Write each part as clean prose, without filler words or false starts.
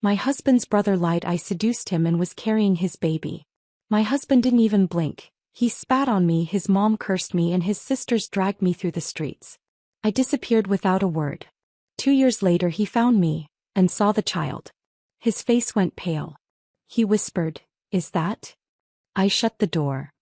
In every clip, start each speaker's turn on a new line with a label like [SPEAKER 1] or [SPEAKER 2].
[SPEAKER 1] My husband's brother lied I seduced him and was carrying his baby. My husband didn't even blink. He spat on me, his mom cursed me, and his sisters dragged me through the streets. I disappeared without a word. 2 years later he found me, and saw the child. His face went pale. He whispered, "Is that?" I shut the door.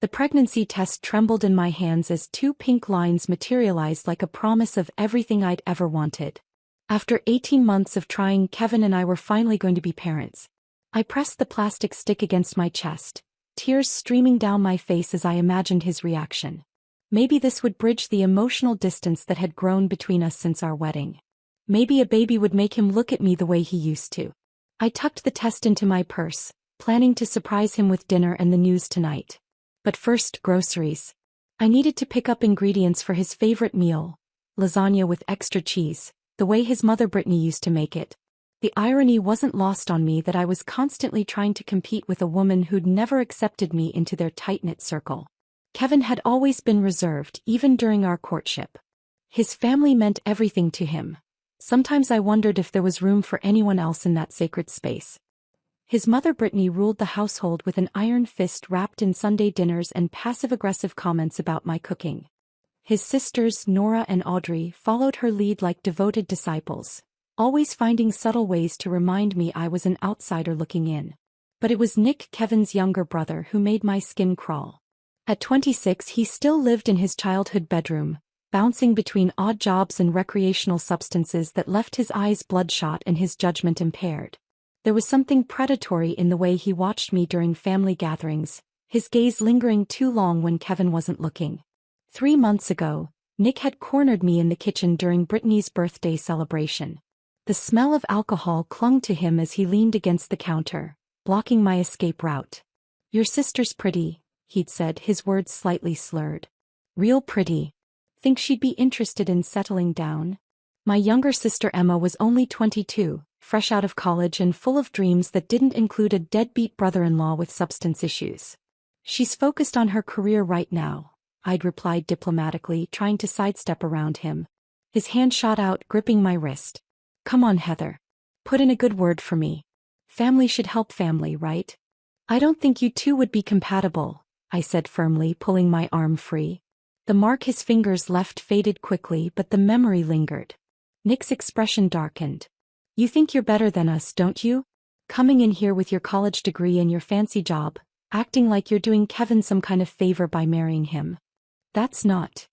[SPEAKER 1] The pregnancy test trembled in my hands as 2 pink lines materialized like a promise of everything I'd ever wanted. After 18 months of trying, Kevin and I were finally going to be parents. I pressed the plastic stick against my chest, tears streaming down my face as I imagined his reaction. Maybe this would bridge the emotional distance that had grown between us since our wedding. Maybe a baby would make him look at me the way he used to. I tucked the test into my purse, planning to surprise him with dinner and the news tonight. But first, groceries. I needed to pick up ingredients for his favorite meal, lasagna with extra cheese, the way his mother Brittany used to make it. The irony wasn't lost on me that I was constantly trying to compete with a woman who'd never accepted me into their tight-knit circle. Kevin had always been reserved, even during our courtship. His family meant everything to him. Sometimes I wondered if there was room for anyone else in that sacred space. His mother Brittany ruled the household with an iron fist wrapped in Sunday dinners and passive-aggressive comments about my cooking. His sisters, Nora and Audrey, followed her lead like devoted disciples, always finding subtle ways to remind me I was an outsider looking in. But it was Nick, Kevin's younger brother, who made my skin crawl. At 26, he still lived in his childhood bedroom, bouncing between odd jobs and recreational substances that left his eyes bloodshot and his judgment impaired. There was something predatory in the way he watched me during family gatherings, his gaze lingering too long when Kevin wasn't looking. 3 months ago, Nick had cornered me in the kitchen during Brittany's birthday celebration. The smell of alcohol clung to him as he leaned against the counter, blocking my escape route. "Your sister's pretty," he'd said, his words slightly slurred. "Real pretty. Think she'd be interested in settling down?" My younger sister Emma was only 22, fresh out of college and full of dreams that didn't include a deadbeat brother-in-law with substance issues. "She's focused on her career right now," I'd replied diplomatically, trying to sidestep around him. His hand shot out, gripping my wrist. "Come on, Heather. Put in a good word for me. Family should help family, right?" "I don't think you two would be compatible," I said firmly, pulling my arm free. The mark his fingers left faded quickly, but the memory lingered. Nick's expression darkened. "You think you're better than us, don't you? Coming in here with your college degree and your fancy job, acting like you're doing Kevin some kind of favor by marrying him. That's not.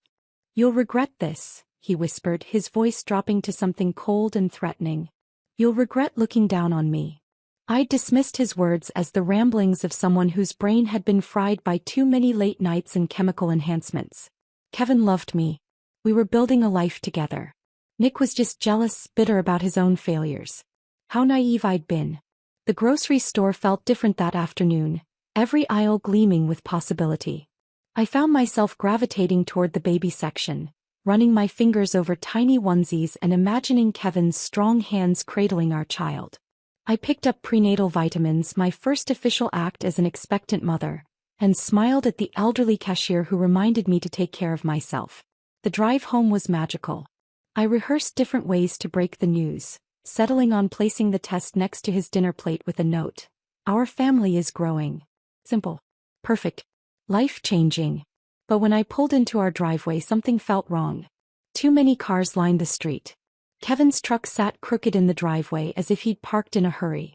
[SPEAKER 1] You'll regret this," he whispered, his voice dropping to something cold and threatening. "You'll regret looking down on me." I dismissed his words as the ramblings of someone whose brain had been fried by too many late nights and chemical enhancements. Kevin loved me. We were building a life together. Nick was just jealous, bitter about his own failures. How naive I'd been. The grocery store felt different that afternoon, every aisle gleaming with possibility. I found myself gravitating toward the baby section, running my fingers over tiny onesies and imagining Kevin's strong hands cradling our child. I picked up prenatal vitamins, my first official act as an expectant mother, and smiled at the elderly cashier who reminded me to take care of myself. The drive home was magical. I rehearsed different ways to break the news, settling on placing the test next to his dinner plate with a note. "Our family is growing." Simple. Perfect. Life-changing. But when I pulled into our driveway, something felt wrong. Too many cars lined the street. Kevin's truck sat crooked in the driveway as if he'd parked in a hurry.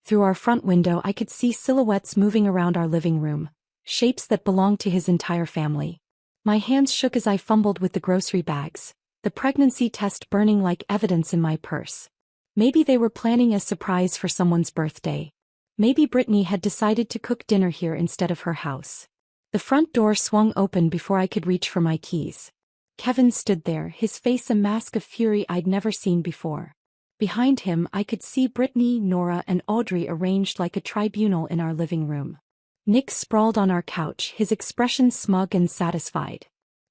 [SPEAKER 1] Through our front window I could see silhouettes moving around our living room, shapes that belonged to his entire family. My hands shook as I fumbled with the grocery bags, the pregnancy test burning like evidence in my purse. Maybe they were planning a surprise for someone's birthday. Maybe Brittany had decided to cook dinner here instead of her house. The front door swung open before I could reach for my keys. Kevin stood there, his face a mask of fury I'd never seen before. Behind him I could see Brittany, Nora and Audrey arranged like a tribunal in our living room. Nick sprawled on our couch, his expression smug and satisfied.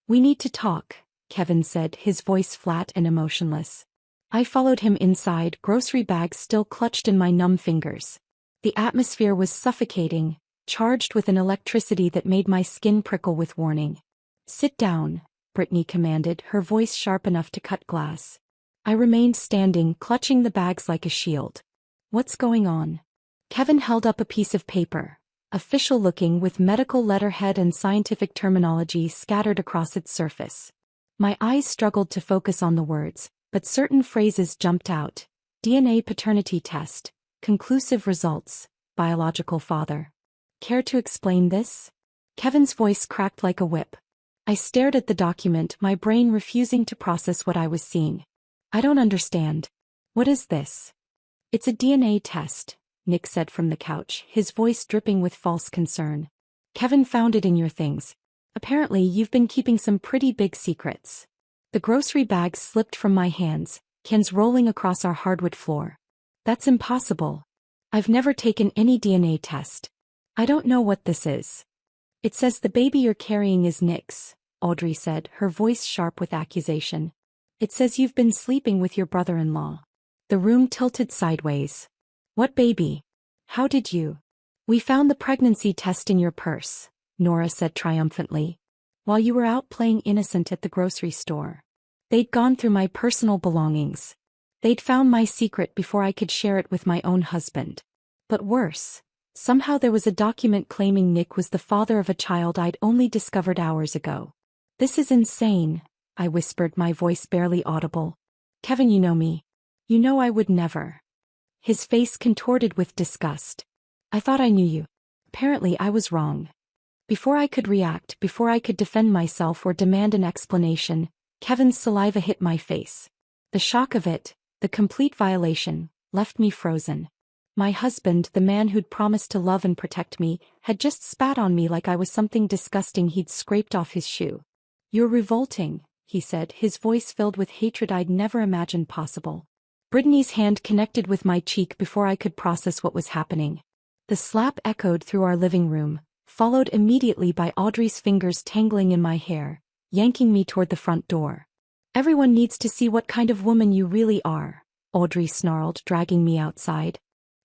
[SPEAKER 1] "We need to talk," Kevin said, his voice flat and emotionless. I followed him inside, grocery bags still clutched in my numb fingers. The atmosphere was suffocating, charged with an electricity that made my skin prickle with warning. "Sit down," Brittany commanded, her voice sharp enough to cut glass. I remained standing, clutching the bags like a shield. What's going on? Kevin held up a piece of paper, official looking with medical letterhead and scientific terminology scattered across its surface. My eyes struggled to focus on the words, but certain phrases jumped out. DNA paternity test, conclusive results, biological father. Care to explain this? Kevin's voice cracked like a whip. I stared at the document, my brain refusing to process what I was seeing. I don't understand. What is this? It's a DNA test, Nick said from the couch, his voice dripping with false concern. Kevin found it in your things. Apparently you've been keeping some pretty big secrets. The grocery bag slipped from my hands, cans rolling across our hardwood floor. That's impossible. I've never taken any DNA test. I don't know what this is. It says the baby you're carrying is Nick's, Audrey said, her voice sharp with accusation. It says you've been sleeping with your brother-in-law. The room tilted sideways. What baby? How did you? We found the pregnancy test in your purse, Nora said triumphantly. While you were out playing innocent at the grocery store. They'd gone through my personal belongings. They'd found my secret before I could share it with my own husband. But worse, somehow there was a document claiming Nick was the father of a child I'd only discovered hours ago. This is insane, I whispered, my voice barely audible. Kevin, you know me. You know I would never. His face contorted with disgust. I thought I knew you. Apparently I was wrong. Before I could react, before I could defend myself or demand an explanation, Kevin's saliva hit my face. The shock of it, the complete violation, left me frozen. My husband, the man who'd promised to love and protect me, had just spat on me like I was something disgusting he'd scraped off his shoe. You're revolting, he said, his voice filled with hatred I'd never imagined possible. Brittany's hand connected with my cheek before I could process what was happening. The slap echoed through our living room, followed immediately by Audrey's fingers tangling in my hair, yanking me toward the front door. Everyone needs to see what kind of woman you really are, Audrey snarled, dragging me outside.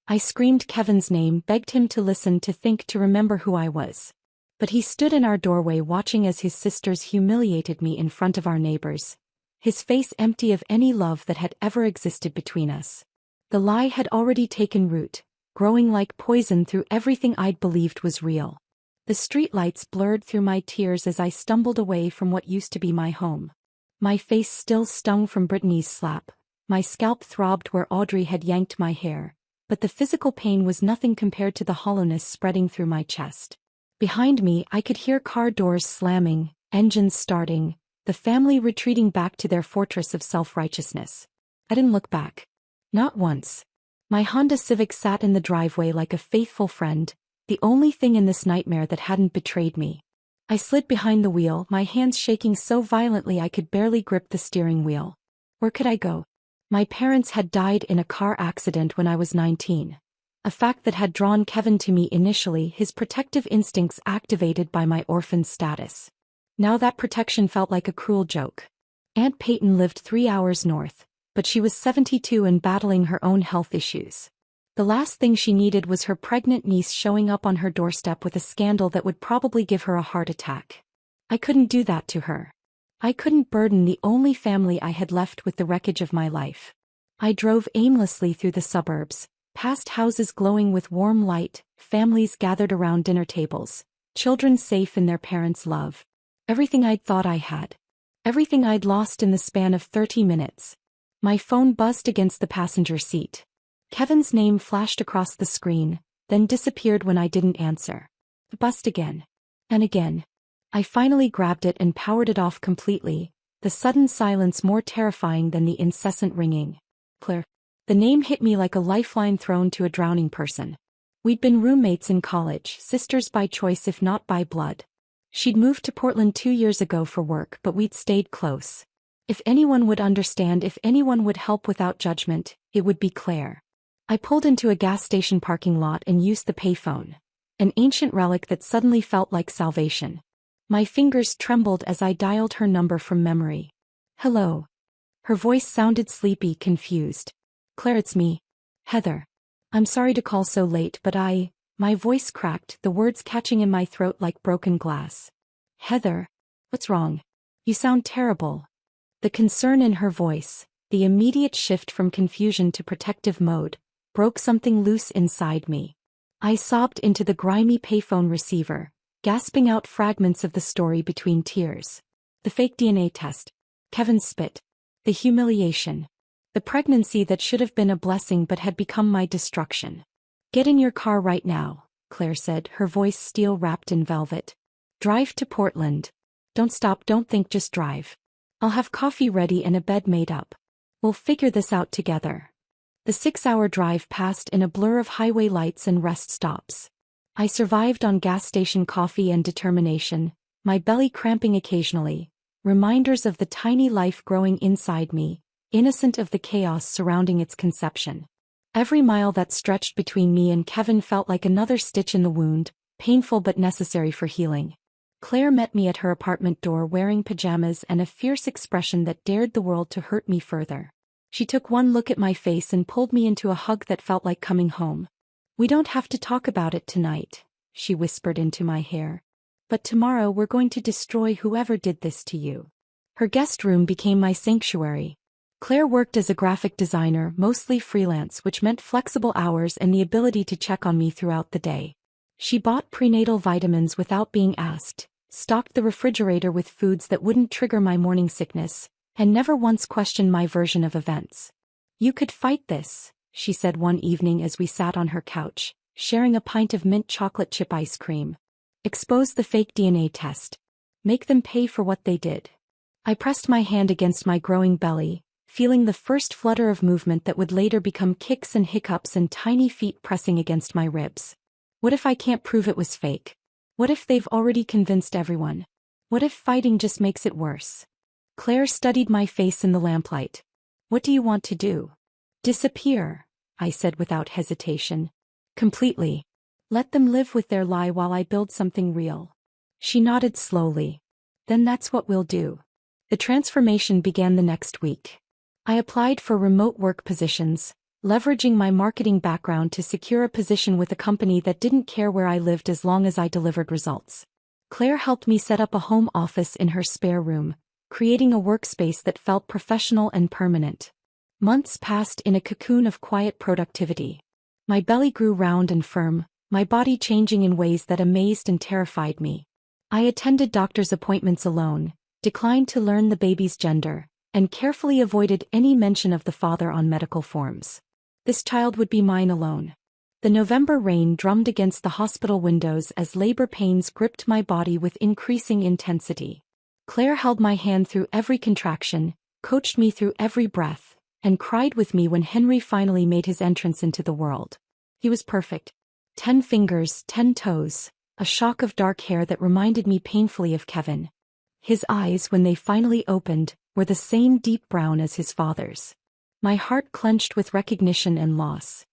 [SPEAKER 1] I screamed Kevin's name, begged him to listen, to think, to remember who I was. But he stood in our doorway watching as his sisters humiliated me in front of our neighbors, his face empty of any love that had ever existed between us. The lie had already taken root, growing like poison through everything I'd believed was real. The streetlights blurred through my tears as I stumbled away from what used to be my home. My face still stung from Brittany's slap, my scalp throbbed where Audrey had yanked my hair, but the physical pain was nothing compared to the hollowness spreading through my chest. Behind me, I could hear car doors slamming, engines starting, the family retreating back to their fortress of self-righteousness. I didn't look back. Not once. My Honda Civic sat in the driveway like a faithful friend, the only thing in this nightmare that hadn't betrayed me. I slid behind the wheel, my hands shaking so violently I could barely grip the steering wheel. Where could I go? My parents had died in a car accident when I was 19. A fact that had drawn Kevin to me initially, his protective instincts activated by my orphan status. Now that protection felt like a cruel joke. Aunt Peyton lived 3 hours north, but she was 72 and battling her own health issues. The last thing she needed was her pregnant niece showing up on her doorstep with a scandal that would probably give her a heart attack. I couldn't do that to her. I couldn't burden the only family I had left with the wreckage of my life. I drove aimlessly through the suburbs, past houses glowing with warm light, families gathered around dinner tables, children safe in their parents' love. Everything I'd thought I had. Everything I'd lost in the span of 30 minutes. My phone buzzed against the passenger seat. Kevin's name flashed across the screen, then disappeared when I didn't answer. It buzzed again. And again. I finally grabbed it and powered it off completely, the sudden silence more terrifying than the incessant ringing. Claire. The name hit me like a lifeline thrown to a drowning person. We'd been roommates in college, sisters by choice if not by blood. She'd moved to Portland 2 years ago for work, but we'd stayed close. If anyone would understand, if anyone would help without judgment, it would be Claire. I pulled into a gas station parking lot and used the payphone, an ancient relic that suddenly felt like salvation. My fingers trembled as I dialed her number from memory. Hello. Her voice sounded sleepy, confused. Claire, it's me. Heather. I'm sorry to call so late, but My voice cracked, the words catching in my throat like broken glass. Heather. What's wrong? You sound terrible. The concern in her voice, The immediate shift from confusion to protective mode broke something loose inside me. I sobbed into the grimy payphone receiver, gasping out fragments of the story between tears. The fake DNA test. Kevin's spit. The humiliation. The pregnancy that should have been a blessing but had become my destruction. "Get in your car right now," Claire said, her voice steel-wrapped in velvet. "Drive to Portland. Don't stop, don't think, just drive. I'll have coffee ready and a bed made up. We'll figure this out together." The 6-hour drive passed in a blur of highway lights and rest stops. I survived on gas station coffee and determination, my belly cramping occasionally, reminders of the tiny life growing inside me, innocent of the chaos surrounding its conception. Every mile that stretched between me and Kevin felt like another stitch in the wound, painful but necessary for healing. Claire met me at her apartment door wearing pajamas and a fierce expression that dared the world to hurt me further. She took one look at my face and pulled me into a hug that felt like coming home. "We don't have to talk about it tonight," she whispered into my hair. "But tomorrow we're going to destroy whoever did this to you." Her guest room became my sanctuary. Claire worked as a graphic designer, mostly freelance, which meant flexible hours and the ability to check on me throughout the day. She bought prenatal vitamins without being asked, stocked the refrigerator with foods that wouldn't trigger my morning sickness, and never once questioned my version of events. "You could fight this," she said one evening as we sat on her couch, sharing a pint of mint chocolate chip ice cream. "Expose the fake DNA test. Make them pay for what they did." I pressed my hand against my growing belly, feeling the first flutter of movement that would later become kicks and hiccups and tiny feet pressing against my ribs. What if I can't prove it was fake? What if they've already convinced everyone? What if fighting just makes it worse? Claire studied my face in the lamplight. "What do you want to do?" "Disappear," I said without hesitation. "Completely. Let them live with their lie while I build something real." She nodded slowly. "Then that's what we'll do." The transformation began the next week. I applied for remote work positions, leveraging my marketing background to secure a position with a company that didn't care where I lived as long as I delivered results. Claire helped me set up a home office in her spare room, creating a workspace that felt professional and permanent. Months passed in a cocoon of quiet productivity. My belly grew round and firm, my body changing in ways that amazed and terrified me. I attended doctor's appointments alone, declined to learn the baby's gender, and carefully avoided any mention of the father on medical forms. This child would be mine alone. The November rain drummed against the hospital windows as labor pains gripped my body with increasing intensity. Claire held my hand through every contraction, coached me through every breath, and cried with me when Henry finally made his entrance into the world. He was perfect. 10 fingers, 10 toes, a shock of dark hair that reminded me painfully of Kevin. His eyes, when they finally opened, were the same deep brown as his father's. My heart clenched with recognition and loss.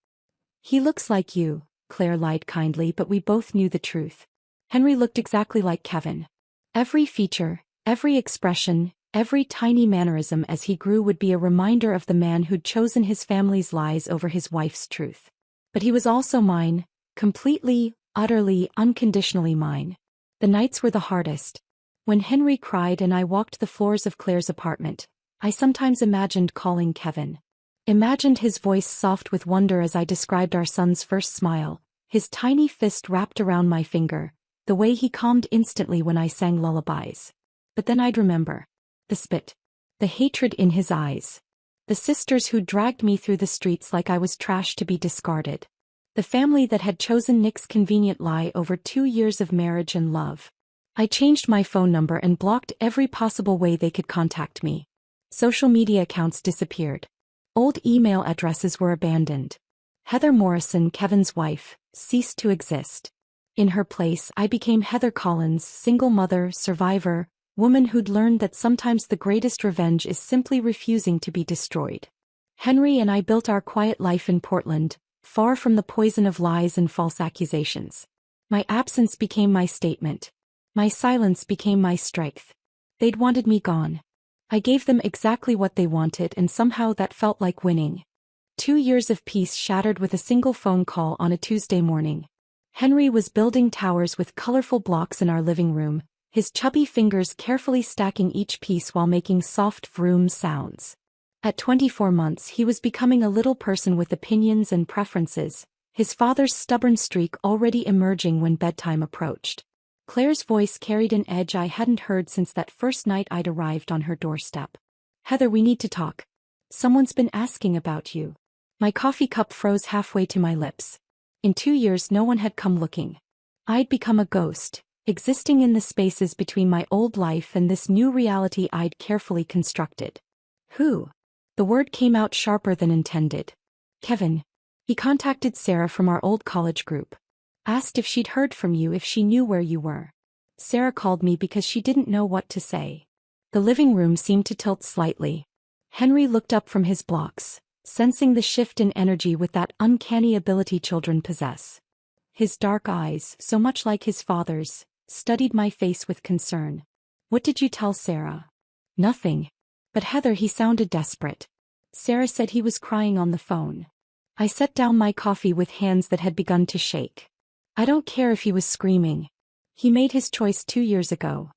[SPEAKER 1] "He looks like you," Claire lied kindly, but we both knew the truth. Henry looked exactly like Kevin. Every feature, every expression, every tiny mannerism as he grew would be a reminder of the man who'd chosen his family's lies over his wife's truth. But he was also mine, completely, utterly, unconditionally mine. The nights were the hardest. When Henry cried and I walked the floors of Claire's apartment, I sometimes imagined calling Kevin. Imagined his voice soft with wonder as I described our son's first smile, his tiny fist wrapped around my finger, the way he calmed instantly when I sang lullabies. But then I'd remember. The spit. The hatred in his eyes. The sisters who dragged me through the streets like I was trash to be discarded. The family that had chosen Nick's convenient lie over 2 years of marriage and love. I changed my phone number and blocked every possible way they could contact me. Social media accounts disappeared. Old email addresses were abandoned. Heather Morrison, Kevin's wife, ceased to exist. In her place, I became Heather Collins, single mother, survivor, woman who'd learned that sometimes the greatest revenge is simply refusing to be destroyed. Henry and I built our quiet life in Portland, far from the poison of lies and false accusations. My absence became my statement. My silence became my strength. They'd wanted me gone. I gave them exactly what they wanted, and somehow that felt like winning. 2 years of peace shattered with a single phone call on a Tuesday morning. Henry was building towers with colorful blocks in our living room, his chubby fingers carefully stacking each piece while making soft vroom sounds. At 24 months he was becoming a little person with opinions and preferences, his father's stubborn streak already emerging when bedtime approached. Claire's voice carried an edge I hadn't heard since that first night I'd arrived on her doorstep. "Heather, we need to talk. Someone's been asking about you." My coffee cup froze halfway to my lips. In 2 years no one had come looking. I'd become a ghost, existing in the spaces between my old life and this new reality I'd carefully constructed. "Who?" The word came out sharper than intended. "Kevin. He contacted Sarah from our old college group. Asked if she'd heard from you, if she knew where you were." Sarah called me because she didn't know what to say. The living room seemed to tilt slightly. Henry looked up from his blocks, sensing the shift in energy with that uncanny ability children possess. His dark eyes, so much like his father's, studied my face with concern. "What did you tell Sarah?" "Nothing." "But Heather," he sounded desperate. "Sarah said he was crying on the phone." I set down my coffee with hands that had begun to shake. "I don't care if he was screaming. He made his choice 2 years ago."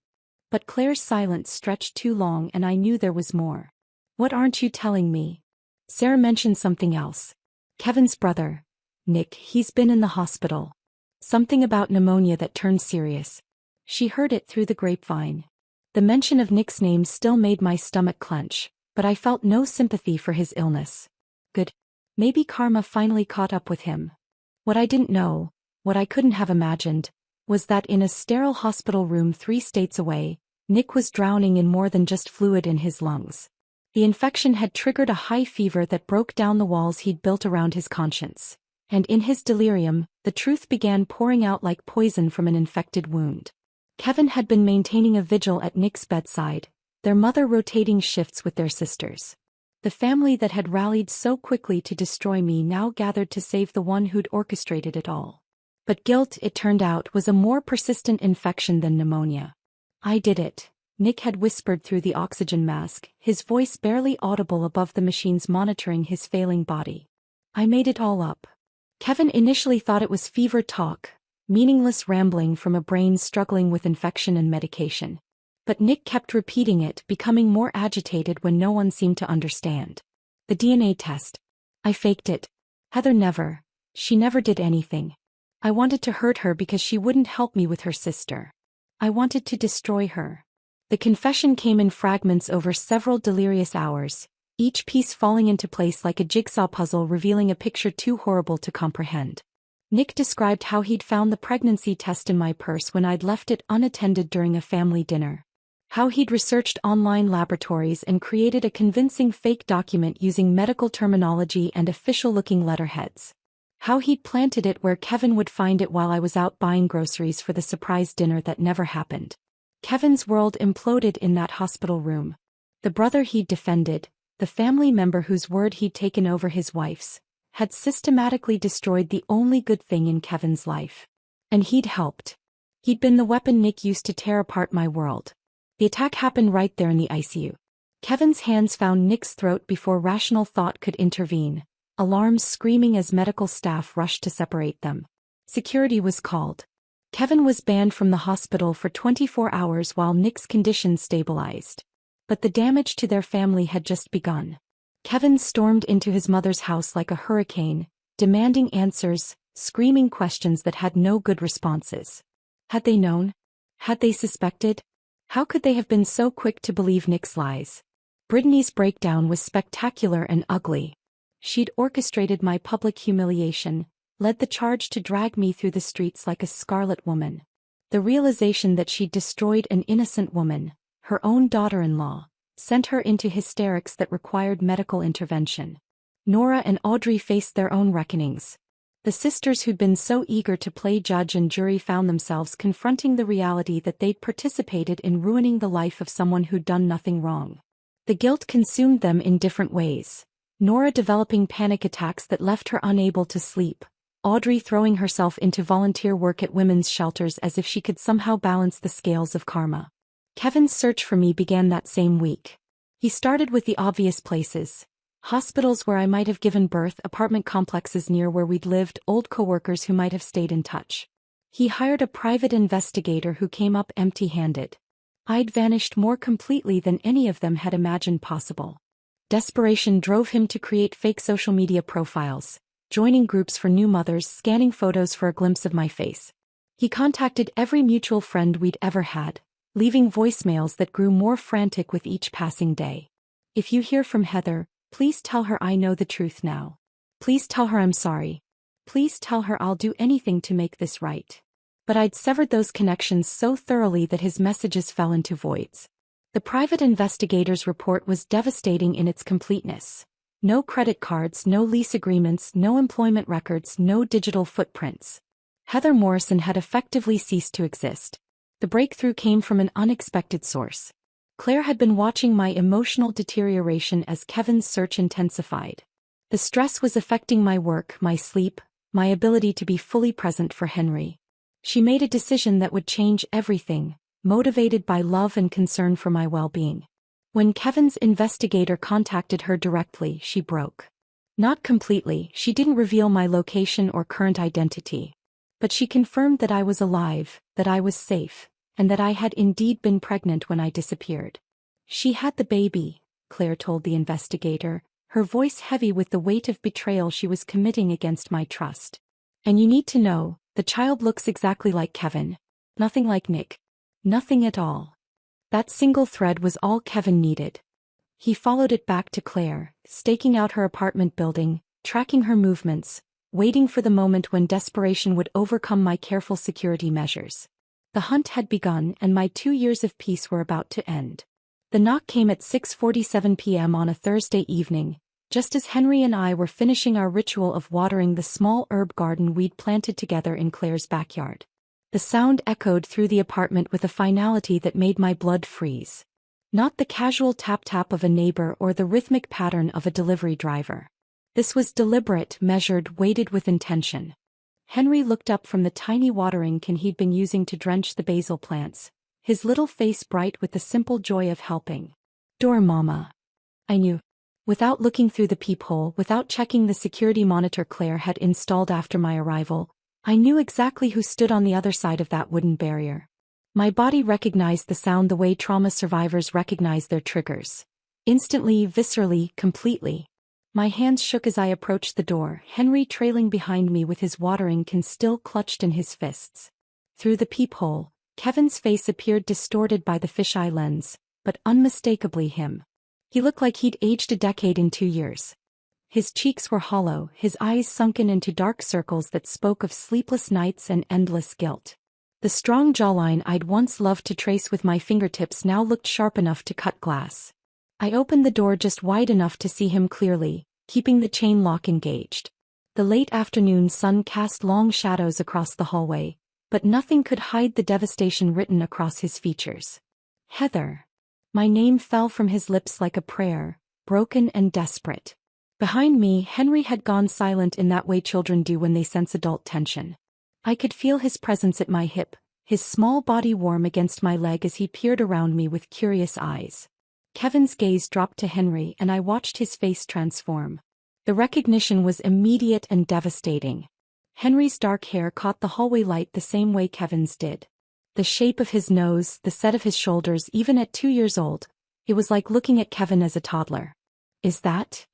[SPEAKER 1] But Claire's silence stretched too long and I knew there was more. "What aren't you telling me?" Sarah mentioned something else. "Kevin's brother, Nick, he's been in the hospital. Something about pneumonia that turned serious." She heard it through the grapevine. The mention of Nick's name still made my stomach clench, but I felt no sympathy for his illness. Good. Maybe karma finally caught up with him. What I didn't know, what I couldn't have imagined, was that in a sterile hospital room 3 states away, Nick was drowning in more than just fluid in his lungs. The infection had triggered a high fever that broke down the walls he'd built around his conscience. And in his delirium, the truth began pouring out like poison from an infected wound. Kevin had been maintaining a vigil at Nick's bedside, their mother rotating shifts with their sisters. The family that had rallied so quickly to destroy me now gathered to save the one who'd orchestrated it all. But guilt, it turned out, was a more persistent infection than pneumonia. "I did it," Nick had whispered through the oxygen mask, his voice barely audible above the machines monitoring his failing body. "I made it all up." Kevin initially thought it was fever talk, meaningless rambling from a brain struggling with infection and medication. But Nick kept repeating it, becoming more agitated when no one seemed to understand. "The DNA test. I faked it. Heather never. She never did anything. I wanted to hurt her because she wouldn't help me with her sister. I wanted to destroy her." The confession came in fragments over several delirious hours, each piece falling into place like a jigsaw puzzle revealing a picture too horrible to comprehend. Nick described how he'd found the pregnancy test in my purse when I'd left it unattended during a family dinner. How he'd researched online laboratories and created a convincing fake document using medical terminology and official-looking letterheads. How he'd planted it where Kevin would find it while I was out buying groceries for the surprise dinner that never happened. Kevin's world imploded in that hospital room. The brother he'd defended, the family member whose word he'd taken over his wife's, had systematically destroyed the only good thing in Kevin's life. And he'd helped. He'd been the weapon Nick used to tear apart my world. The attack happened right there in the ICU. Kevin's hands found Nick's throat before rational thought could intervene, alarms screaming as medical staff rushed to separate them. Security was called. Kevin was banned from the hospital for 24 hours while Nick's condition stabilized. But the damage to their family had just begun. Kevin stormed into his mother's house like a hurricane, demanding answers, screaming questions that had no good responses. Had they known? Had they suspected? How could they have been so quick to believe Nick's lies? Brittany's breakdown was spectacular and ugly. She'd orchestrated my public humiliation, led the charge to drag me through the streets like a scarlet woman. The realization that she'd destroyed an innocent woman, her own daughter-in-law, sent her into hysterics that required medical intervention. Nora and Audrey faced their own reckonings. The sisters who'd been so eager to play judge and jury found themselves confronting the reality that they'd participated in ruining the life of someone who'd done nothing wrong. The guilt consumed them in different ways. Nora developing panic attacks that left her unable to sleep. Audrey throwing herself into volunteer work at women's shelters as if she could somehow balance the scales of karma. Kevin's search for me began that same week. He started with the obvious places. Hospitals where I might have given birth, apartment complexes near where we'd lived, old coworkers who might have stayed in touch. He hired a private investigator who came up empty-handed. I'd vanished more completely than any of them had imagined possible. Desperation drove him to create fake social media profiles, joining groups for new mothers, scanning photos for a glimpse of my face. He contacted every mutual friend we'd ever had, leaving voicemails that grew more frantic with each passing day. If you hear from Heather, please tell her I know the truth now. Please tell her I'm sorry. Please tell her I'll do anything to make this right. But I'd severed those connections so thoroughly that his messages fell into voids. The private investigator's report was devastating in its completeness. No credit cards, no lease agreements, no employment records, no digital footprints. Heather Morrison had effectively ceased to exist. The breakthrough came from an unexpected source. Claire had been watching my emotional deterioration as Kevin's search intensified. The stress was affecting my work, my sleep, my ability to be fully present for Henry. She made a decision that would change everything, motivated by love and concern for my well-being. When Kevin's investigator contacted her directly, she broke. Not completely, she didn't reveal my location or current identity. But she confirmed that I was alive, that I was safe, and that I had indeed been pregnant when I disappeared. She had the baby, Claire told the investigator, her voice heavy with the weight of betrayal she was committing against my trust. And you need to know, the child looks exactly like Kevin. Nothing like Nick. Nothing at all. That single thread was all Kevin needed. He followed it back to Claire, staking out her apartment building, tracking her movements, waiting for the moment when desperation would overcome my careful security measures. The hunt had begun and my 2 years of peace were about to end. The knock came at 6:47 p.m. on a Thursday evening, just as Henry and I were finishing our ritual of watering the small herb garden we'd planted together in Claire's backyard. The sound echoed through the apartment with a finality that made my blood freeze. Not the casual tap-tap of a neighbor or the rhythmic pattern of a delivery driver. This was deliberate, measured, weighted with intention. Henry looked up from the tiny watering can he'd been using to drench the basil plants, his little face bright with the simple joy of helping. "Door, Mama." I knew. Without looking through the peephole, without checking the security monitor Claire had installed after my arrival, I knew exactly who stood on the other side of that wooden barrier. My body recognized the sound the way trauma survivors recognize their triggers. Instantly, viscerally, completely. My hands shook as I approached the door, Henry trailing behind me with his watering can still clutched in his fists. Through the peephole, Kevin's face appeared distorted by the fisheye lens, but unmistakably him. He looked like he'd aged a decade in 2 years. His cheeks were hollow, his eyes sunken into dark circles that spoke of sleepless nights and endless guilt. The strong jawline I'd once loved to trace with my fingertips now looked sharp enough to cut glass. I opened the door just wide enough to see him clearly, keeping the chain lock engaged. The late afternoon sun cast long shadows across the hallway, but nothing could hide the devastation written across his features. "Heather." My name fell from his lips like a prayer, broken and desperate. Behind me, Henry had gone silent in that way children do when they sense adult tension. I could feel his presence at my hip, his small body warm against my leg as he peered around me with curious eyes. Kevin's gaze dropped to Henry and I watched his face transform. The recognition was immediate and devastating. Henry's dark hair caught the hallway light the same way Kevin's did. The shape of his nose, the set of his shoulders, even at 2 years old, it was like looking at Kevin as a toddler. "Is that?"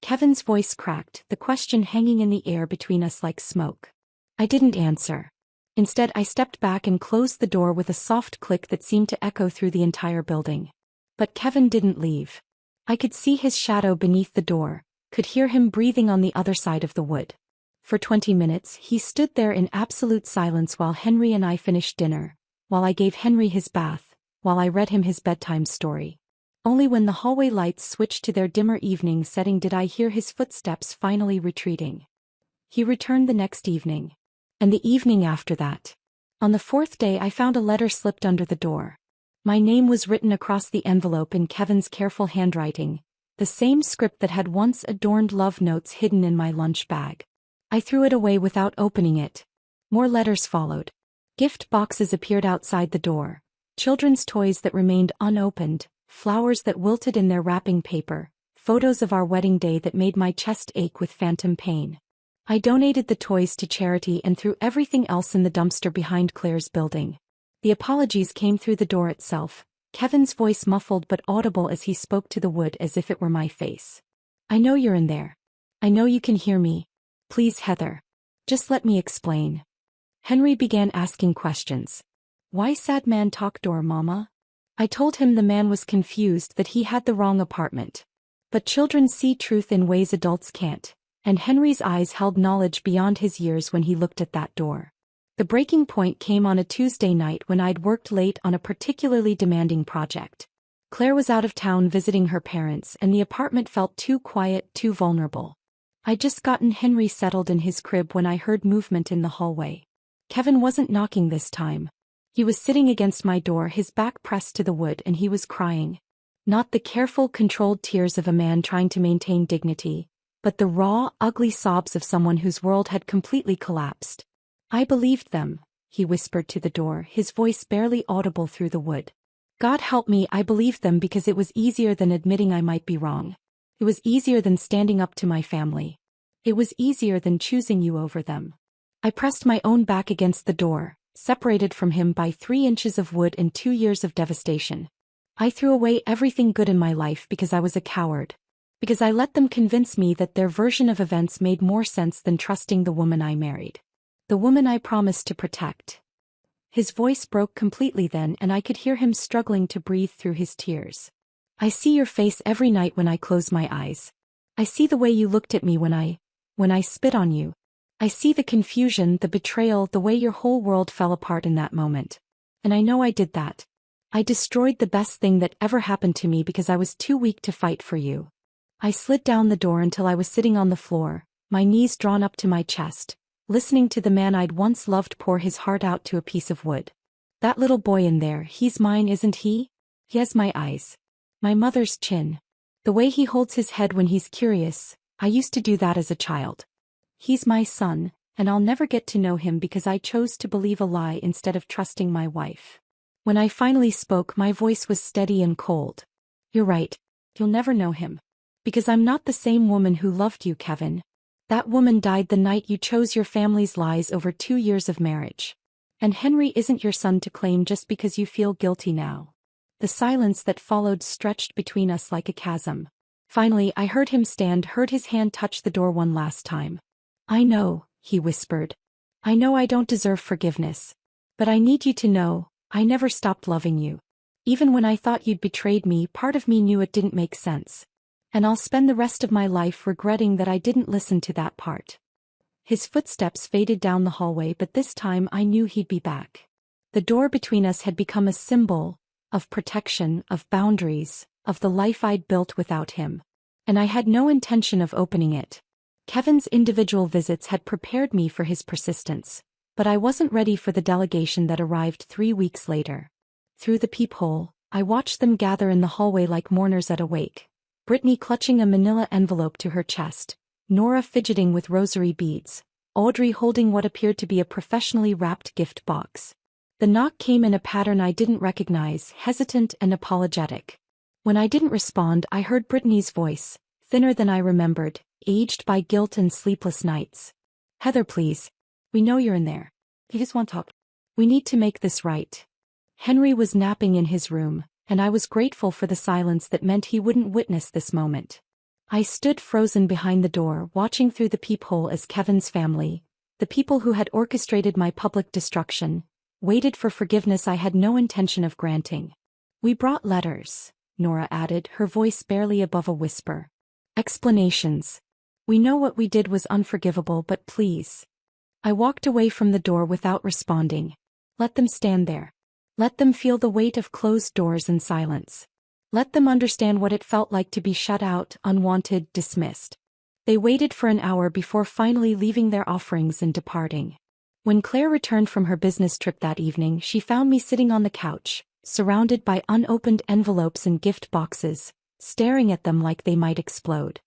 [SPEAKER 1] Kevin's voice cracked, the question hanging in the air between us like smoke. I didn't answer. Instead, I stepped back and closed the door with a soft click that seemed to echo through the entire building. But Kevin didn't leave. I could see his shadow beneath the door, could hear him breathing on the other side of the wood. For 20 minutes, he stood there in absolute silence while Henry and I finished dinner, while I gave Henry his bath, while I read him his bedtime story. Only when the hallway lights switched to their dimmer evening setting did I hear his footsteps finally retreating. He returned the next evening. And the evening after that. On the 4th day I found a letter slipped under the door. My name was written across the envelope in Kevin's careful handwriting, the same script that had once adorned love notes hidden in my lunch bag. I threw it away without opening it. More letters followed. Gift boxes appeared outside the door, children's toys that remained unopened, flowers that wilted in their wrapping paper, photos of our wedding day that made my chest ache with phantom pain. I donated the toys to charity and threw everything else in the dumpster behind Claire's building. The apologies came through the door itself, Kevin's voice muffled but audible as he spoke to the wood as if it were my face. I know you're in there. I know you can hear me. Please, Heather. Just let me explain. Henry began asking questions. Why sad man talk door, mama? I told him the man was confused that he had the wrong apartment. But children see truth in ways adults can't, and Henry's eyes held knowledge beyond his years when he looked at that door. The breaking point came on a Tuesday night when I'd worked late on a particularly demanding project. Claire was out of town visiting her parents and the apartment felt too quiet, too vulnerable. I'd just gotten Henry settled in his crib when I heard movement in the hallway. Kevin wasn't knocking this time. He was sitting against my door, his back pressed to the wood, and he was crying. Not the careful, controlled tears of a man trying to maintain dignity, but the raw, ugly sobs of someone whose world had completely collapsed. I believed them, he whispered to the door, his voice barely audible through the wood. God help me, I believed them because it was easier than admitting I might be wrong. It was easier than standing up to my family. It was easier than choosing you over them. I pressed my own back against the door, separated from him by 3 inches of wood and 2 years of devastation. I threw away everything good in my life because I was a coward. Because I let them convince me that their version of events made more sense than trusting the woman I married. The woman I promised to protect. His voice broke completely then, and I could hear him struggling to breathe through his tears. I see your face every night when I close my eyes. I see the way you looked at me when I spit on you. I see the confusion, the betrayal, the way your whole world fell apart in that moment. And I know I did that. I destroyed the best thing that ever happened to me because I was too weak to fight for you. I slid down the door until I was sitting on the floor, my knees drawn up to my chest, listening to the man I'd once loved pour his heart out to a piece of wood. That little boy in there, he's mine, isn't he? He has my eyes. My mother's chin. The way he holds his head when he's curious, I used to do that as a child. He's my son, and I'll never get to know him because I chose to believe a lie instead of trusting my wife. When I finally spoke, my voice was steady and cold. You're right. You'll never know him. Because I'm not the same woman who loved you, Kevin. That woman died the night you chose your family's lies over 2 years of marriage. And Henry isn't your son to claim just because you feel guilty now. The silence that followed stretched between us like a chasm. Finally, I heard him stand, heard his hand touch the door one last time. I know, he whispered. I know I don't deserve forgiveness. But I need you to know, I never stopped loving you. Even when I thought you'd betrayed me, part of me knew it didn't make sense. And I'll spend the rest of my life regretting that I didn't listen to that part. His footsteps faded down the hallway, but this time I knew he'd be back. The door between us had become a symbol of protection, of boundaries, of the life I'd built without him. And I had no intention of opening it. Kevin's individual visits had prepared me for his persistence, but I wasn't ready for the delegation that arrived 3 weeks later. Through the peephole, I watched them gather in the hallway like mourners at a wake. Brittany clutching a manila envelope to her chest, Nora fidgeting with rosary beads, Audrey holding what appeared to be a professionally wrapped gift box. The knock came in a pattern I didn't recognize, hesitant and apologetic. When I didn't respond, I heard Brittany's voice, thinner than I remembered, aged by guilt and sleepless nights. Heather, please. We know you're in there. You just want to talk. We need to make this right. Henry was napping in his room, and I was grateful for the silence that meant he wouldn't witness this moment. I stood frozen behind the door, watching through the peephole as Kevin's family, the people who had orchestrated my public destruction, waited for forgiveness I had no intention of granting. We brought letters, Nora added, her voice barely above a whisper. Explanations. We know what we did was unforgivable, but please. I walked away from the door without responding. Let them stand there. Let them feel the weight of closed doors and silence. Let them understand what it felt like to be shut out, unwanted, dismissed. They waited for an hour before finally leaving their offerings and departing. When Claire returned from her business trip that evening, she found me sitting on the couch, surrounded by unopened envelopes and gift boxes, staring at them like they might explode.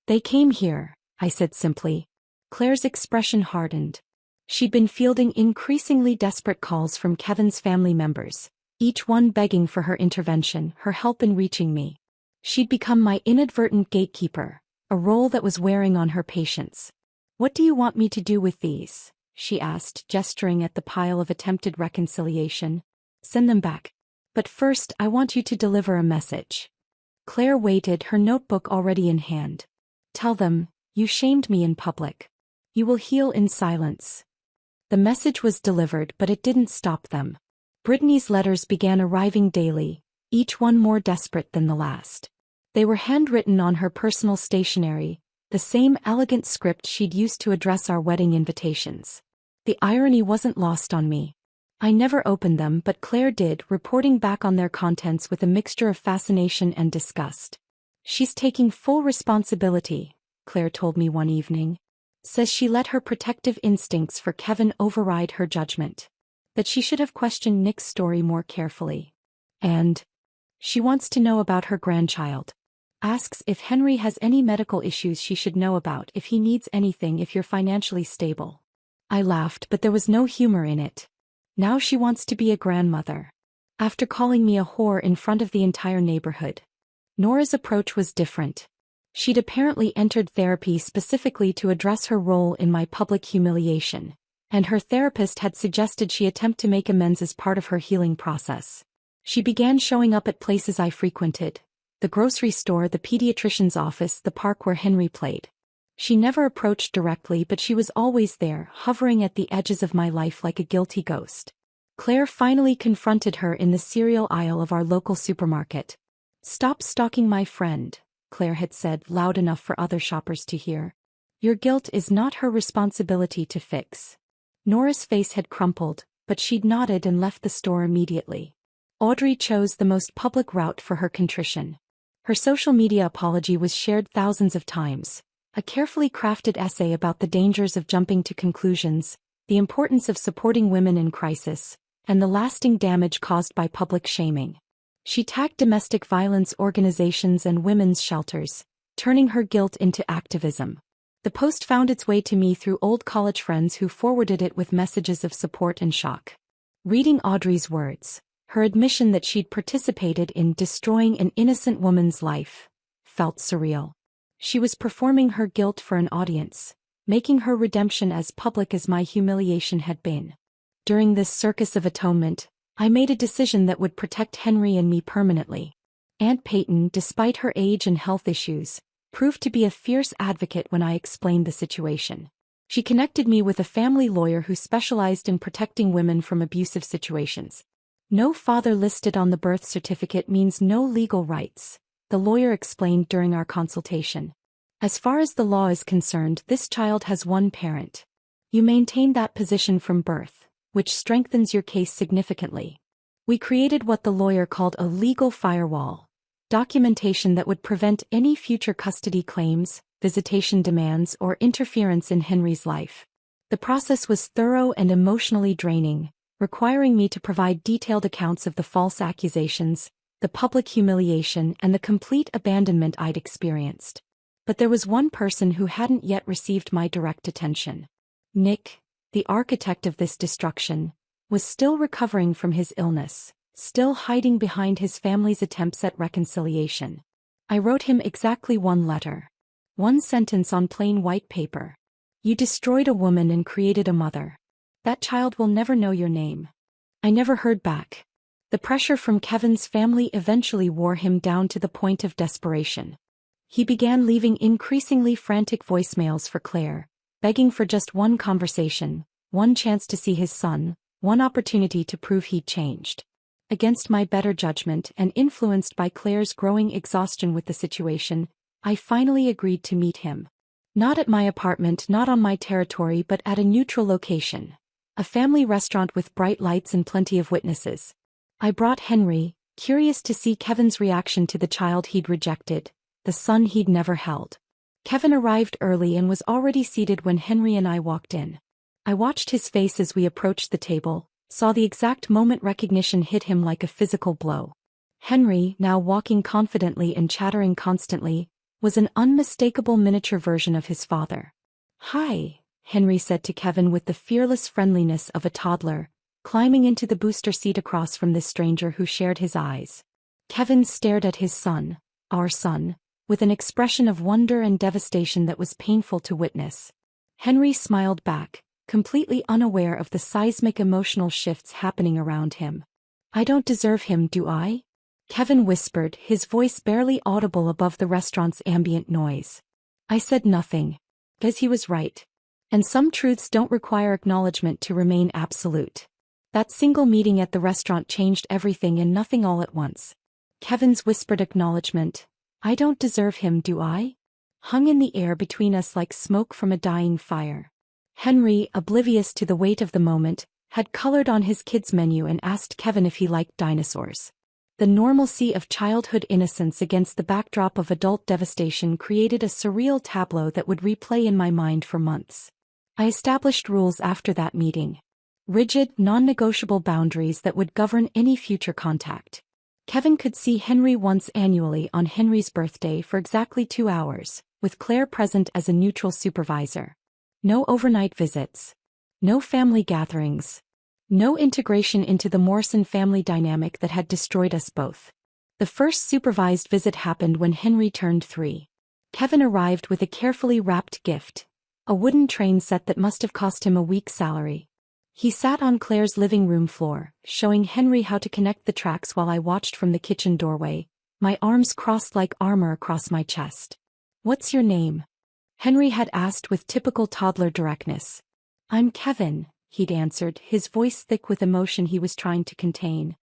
[SPEAKER 1] They came here, I said simply. Claire's expression hardened. She'd been fielding increasingly desperate calls from Kevin's family members, each one begging for her intervention, her help in reaching me. She'd become my inadvertent gatekeeper, a role that was wearing on her patience. What do you want me to do with these? She asked, gesturing at the pile of attempted reconciliation. Send them back. But first, I want you to deliver a message. Claire waited, her notebook already in hand. Tell them, you shamed me in public. You will heal in silence. The message was delivered, but it didn't stop them. Brittany's letters began arriving daily, each one more desperate than the last. They were handwritten on her personal stationery, the same elegant script she'd used to address our wedding invitations. The irony wasn't lost on me. I never opened them, but Claire did, reporting back on their contents with a mixture of fascination and disgust. She's taking full responsibility, Claire told me one evening. Says she let her protective instincts for Kevin override her judgment. That she should have questioned Nick's story more carefully. And she wants to know about her grandchild. Asks if Henry has any medical issues she should know about, if he needs anything, if you're financially stable. I laughed, but there was no humor in it. Now she wants to be a grandmother. After calling me a whore in front of the entire neighborhood. Nora's approach was different. She'd apparently entered therapy specifically to address her role in my public humiliation, and her therapist had suggested she attempt to make amends as part of her healing process. She began showing up at places I frequented, the grocery store, the pediatrician's office, the park where Henry played. She never approached directly, but she was always there, hovering at the edges of my life like a guilty ghost. Claire finally confronted her in the cereal aisle of our local supermarket. "Stop stalking my friend," Claire had said, loud enough for other shoppers to hear. "Your guilt is not her responsibility to fix." Nora's face had crumpled, but she'd nodded and left the store immediately. Audrey chose the most public route for her contrition. Her social media apology was shared thousands of times. A carefully crafted essay about the dangers of jumping to conclusions, the importance of supporting women in crisis, and the lasting damage caused by public shaming. She tagged domestic violence organizations and women's shelters, turning her guilt into activism. The post found its way to me through old college friends who forwarded it with messages of support and shock. Reading Audrey's words, her admission that she'd participated in destroying an innocent woman's life, felt surreal. She was performing her guilt for an audience, making her redemption as public as my humiliation had been. During this circus of atonement, I made a decision that would protect Henry and me permanently. Aunt Peyton, despite her age and health issues, proved to be a fierce advocate when I explained the situation. She connected me with a family lawyer who specialized in protecting women from abusive situations. "No father listed on the birth certificate means no legal rights," the lawyer explained during our consultation. "As far as the law is concerned, this child has one parent. You maintain that position from birth, which strengthens your case significantly." We created what the lawyer called a legal firewall, documentation that would prevent any future custody claims, visitation demands, or interference in Henry's life. The process was thorough and emotionally draining, requiring me to provide detailed accounts of the false accusations, the public humiliation, and the complete abandonment I'd experienced. But there was one person who hadn't yet received my direct attention. Nick, the architect of this destruction, was still recovering from his illness, still hiding behind his family's attempts at reconciliation. I wrote him exactly one letter. One sentence on plain white paper. "You destroyed a woman and created a mother. That child will never know your name." I never heard back. The pressure from Kevin's family eventually wore him down to the point of desperation. He began leaving increasingly frantic voicemails for Claire, begging for just one conversation, one chance to see his son, one opportunity to prove he'd changed. Against my better judgment and influenced by Claire's growing exhaustion with the situation, I finally agreed to meet him. Not at my apartment, not on my territory, but at a neutral location. A family restaurant with bright lights and plenty of witnesses. I brought Henry, curious to see Kevin's reaction to the child he'd rejected, the son he'd never held. Kevin arrived early and was already seated when Henry and I walked in. I watched his face as we approached the table, saw the exact moment recognition hit him like a physical blow. Henry, now walking confidently and chattering constantly, was an unmistakable miniature version of his father. "Hi," Henry said to Kevin with the fearless friendliness of a toddler, climbing into the booster seat across from this stranger who shared his eyes. Kevin stared at his son, our son, with an expression of wonder and devastation that was painful to witness. Henry smiled back, completely unaware of the seismic emotional shifts happening around him. I don't deserve him, do I? Kevin whispered, his voice barely audible above the restaurant's ambient noise. I said nothing. Because he was right. And some truths don't require acknowledgement to remain absolute. That single meeting at the restaurant changed everything and nothing all at once. Kevin's whispered acknowledgement, I don't deserve him, do I? Hung in the air between us like smoke from a dying fire. Henry, oblivious to the weight of the moment, had colored on his kids' menu and asked Kevin if he liked dinosaurs. The normalcy of childhood innocence against the backdrop of adult devastation created a surreal tableau that would replay in my mind for months. I established rules after that meeting. Rigid, non-negotiable boundaries that would govern any future contact. Kevin could see Henry once annually on Henry's birthday for exactly 2 hours, with Claire present as a neutral supervisor. No overnight visits. No family gatherings. No integration into the Morrison family dynamic that had destroyed us both. The first supervised visit happened when Henry turned 3. Kevin arrived with a carefully wrapped gift, a wooden train set that must have cost him a week's salary. He sat on Claire's living room floor, showing Henry how to connect the tracks while I watched from the kitchen doorway, my arms crossed like armor across my chest. What's your name? Henry had asked with typical toddler directness. I'm Kevin, he'd answered, his voice thick with emotion he was trying to contain.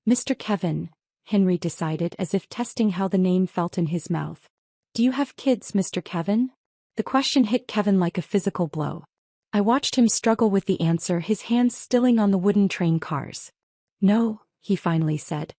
[SPEAKER 1] Mr. Kevin, Henry decided, as if testing how the name felt in his mouth. Do you have kids, Mr. Kevin? The question hit Kevin like a physical blow. I watched him struggle with the answer, his hands stilling on the wooden train cars. No, he finally said.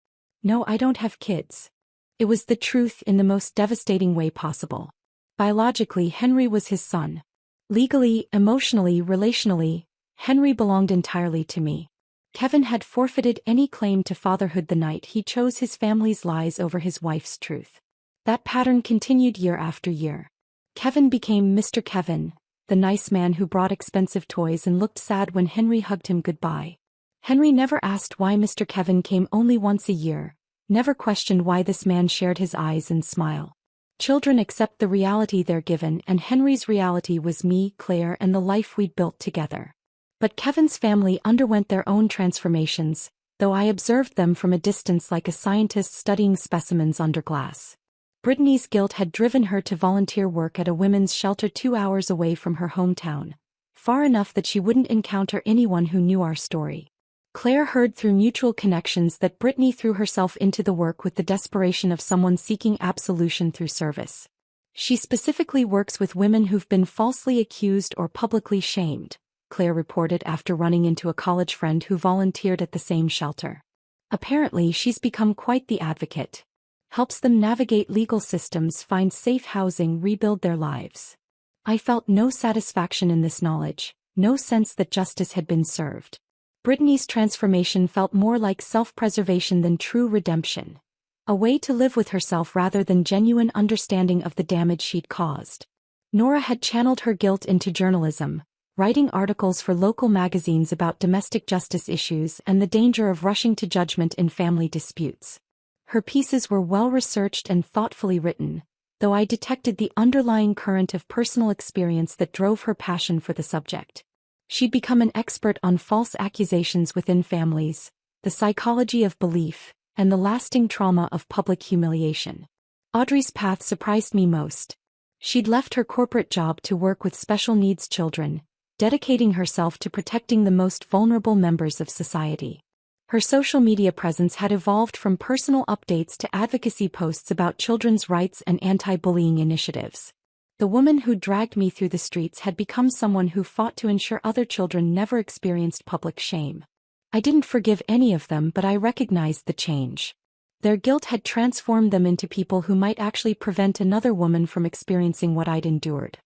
[SPEAKER 1] No, I don't have kids. It was the truth in the most devastating way possible. Biologically, Henry was his son. Legally, emotionally, relationally, Henry belonged entirely to me. Kevin had forfeited any claim to fatherhood the night he chose his family's lies over his wife's truth. That pattern continued year after year. Kevin became Mr. Kevin, the nice man who brought expensive toys and looked sad when Henry hugged him goodbye. Henry never asked why Mr. Kevin came only once a year, never questioned why this man shared his eyes and smile. Children accept the reality they're given, and Henry's reality was me, Claire, and the life we'd built together. But Kevin's family underwent their own transformations, though I observed them from a distance like a scientist studying specimens under glass. Brittany's guilt had driven her to volunteer work at a women's shelter 2 hours away from her hometown, far enough that she wouldn't encounter anyone who knew our story. Claire heard through mutual connections that Brittany threw herself into the work with the desperation of someone seeking absolution through service. She specifically works with women who've been falsely accused or publicly shamed, Claire reported after running into a college friend who volunteered at the same shelter. Apparently, she's become quite the advocate. Helps them navigate legal systems, find safe housing, rebuild their lives. I felt no satisfaction in this knowledge, no sense that justice had been served. Brittany's transformation felt more like self-preservation than true redemption. A way to live with herself rather than genuine understanding of the damage she'd caused. Nora had channeled her guilt into journalism, writing articles for local magazines about domestic justice issues and the danger of rushing to judgment in family disputes. Her pieces were well-researched and thoughtfully written, though I detected the underlying current of personal experience that drove her passion for the subject. She'd become an expert on false accusations within families, the psychology of belief, and the lasting trauma of public humiliation. Audrey's path surprised me most. She'd left her corporate job to work with special needs children, dedicating herself to protecting the most vulnerable members of society. Her social media presence had evolved from personal updates to advocacy posts about children's rights and anti-bullying initiatives. The woman who dragged me through the streets had become someone who fought to ensure other children never experienced public shame. I didn't forgive any of them, but I recognized the change. Their guilt had transformed them into people who might actually prevent another woman from experiencing what I'd endured.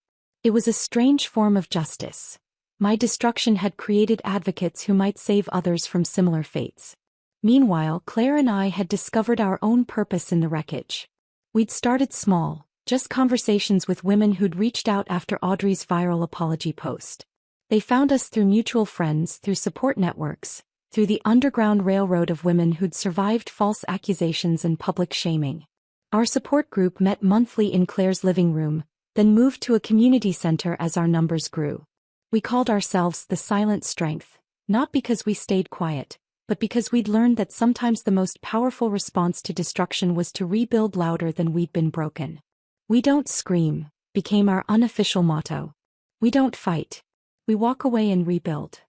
[SPEAKER 1] It was a strange form of justice. My destruction had created advocates who might save others from similar fates. Meanwhile, Claire and I had discovered our own purpose in the wreckage. We'd started small, just conversations with women who'd reached out after Audrey's viral apology post. They found us through mutual friends, through support networks, through the underground railroad of women who'd survived false accusations and public shaming. Our support group met monthly in Claire's living room, then moved to a community center as our numbers grew. We called ourselves the Silent Strength, not because we stayed quiet, but because we'd learned that sometimes the most powerful response to destruction was to rebuild louder than we'd been broken. "We don't scream" became our unofficial motto. We don't fight. We walk away and rebuild.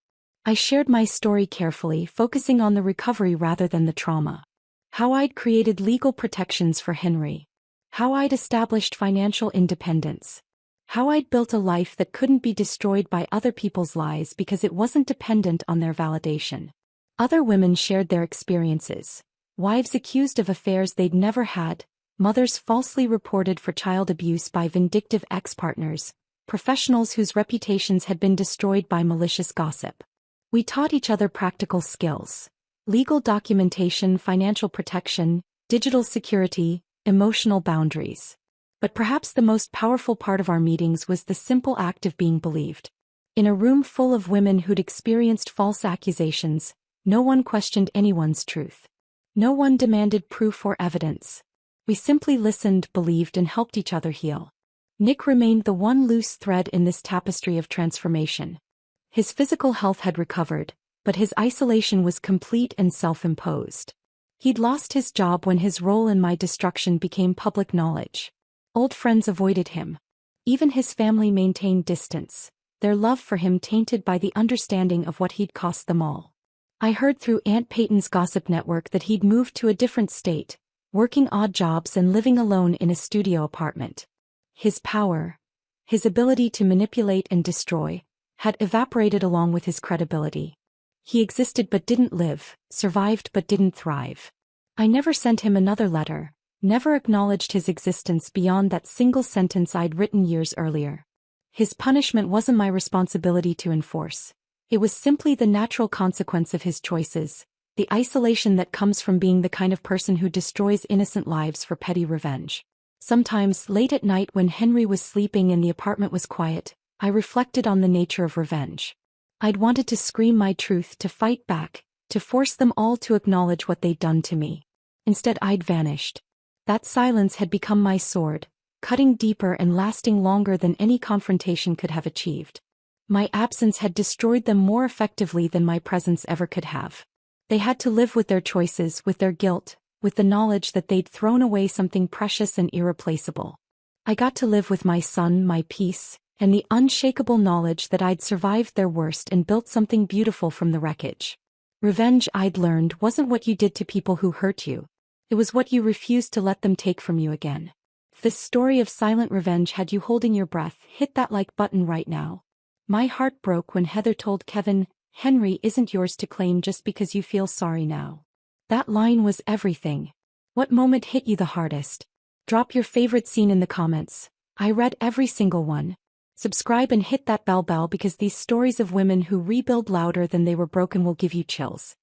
[SPEAKER 1] I shared my story carefully, focusing on the recovery rather than the trauma. How I'd created legal protections for Henry. How I'd established financial independence. How I'd built a life that couldn't be destroyed by other people's lies because it wasn't dependent on their validation. Other women shared their experiences. Wives accused of affairs they'd never had, mothers falsely reported for child abuse by vindictive ex-partners, professionals whose reputations had been destroyed by malicious gossip. We taught each other practical skills: legal documentation, financial protection, digital security, emotional boundaries. But perhaps the most powerful part of our meetings was the simple act of being believed. In a room full of women who'd experienced false accusations, no one questioned anyone's truth. No one demanded proof or evidence. We simply listened, believed, and helped each other heal. Nick remained the one loose thread in this tapestry of transformation. His physical health had recovered, but his isolation was complete and self-imposed. He'd lost his job when his role in my destruction became public knowledge. Old friends avoided him. Even his family maintained distance, their love for him tainted by the understanding of what he'd cost them all. I heard through Aunt Peyton's gossip network that he'd moved to a different state, working odd jobs and living alone in a studio apartment. His power, his ability to manipulate and destroy, had evaporated along with his credibility. He existed but didn't live, survived but didn't thrive. I never sent him another letter, never acknowledged his existence beyond that single sentence I'd written years earlier. His punishment wasn't my responsibility to enforce. It was simply the natural consequence of his choices, the isolation that comes from being the kind of person who destroys innocent lives for petty revenge. Sometimes, late at night when Henry was sleeping and the apartment was quiet, I reflected on the nature of revenge. I'd wanted to scream my truth, to fight back, to force them all to acknowledge what they'd done to me. Instead, I'd vanished. That silence had become my sword, cutting deeper and lasting longer than any confrontation could have achieved. My absence had destroyed them more effectively than my presence ever could have. They had to live with their choices, with their guilt, with the knowledge that they'd thrown away something precious and irreplaceable. I got to live with my son, my peace, and the unshakable knowledge that I'd survived their worst and built something beautiful from the wreckage. Revenge, I'd learned, wasn't what you did to people who hurt you. It was what you refused to let them take from you again. If this story of silent revenge had you holding your breath, hit that like button right now. My heart broke when Heather told Kevin, "Henry isn't yours to claim just because you feel sorry now." That line was everything. What moment hit you the hardest? Drop your favorite scene in the comments. I read every single one. Subscribe and hit that bell because these stories of women who rebuild louder than they were broken will give you chills.